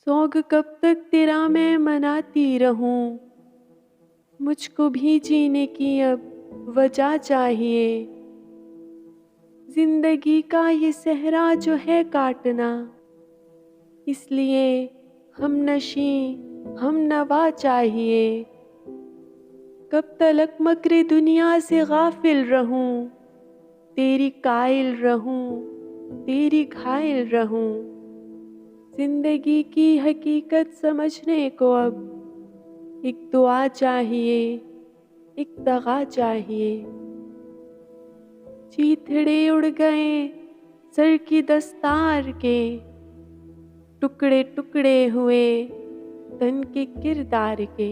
सोग कब तक तेरा मैं मनाती रहूं, मुझको भी जीने की अब वजह चाहिए। जिंदगी का ये सहरा जो है काटना, इसलिए हम नशी हम नवा चाहिए। कब तलक मकरे दुनिया से गाफिल रहूं, तेरी कायल रहूं, तेरी घायल रहूं। जिंदगी की हकीकत समझने को अब एक दुआ चाहिए, एक दगा चाहिए। चीथड़े उड़ गए सर की दस्तार के, टुकड़े टुकड़े हुए तन के किरदार के।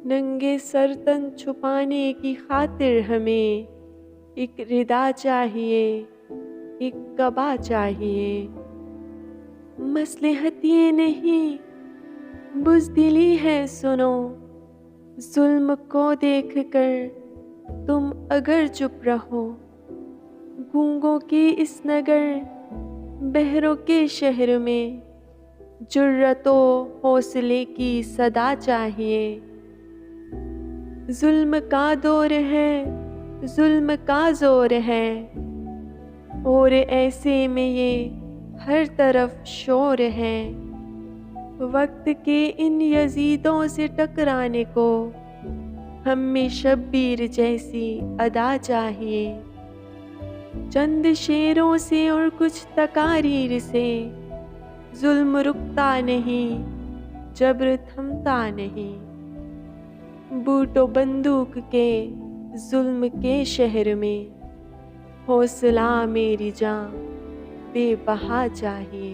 नंगे सर तन छुपाने की खातिर हमें एक रिदा चाहिए, एक कबा चाहिए। मसलहत ये नहीं बुज़दिली है सुनो, जुल्म को देखकर तुम अगर चुप रहो। गूंगों के इस नगर बहरों के शहर में जुर्रतो हौसले की सदा चाहिए। जुल्म का दौर है, जुल्म का जोर है, और ऐसे में ये हर तरफ शोर है। वक्त के इन यजीदों से टकराने को हमें शब्बीर जैसी अदा चाहिए। चंद शेरों से और कुछ तकारीर से जुल्म रुकता नहीं, जब्र थमता नहीं। बूटो बंदूक के जुल्म के शहर में हौसला मेरी जान बेबहा चाहिए।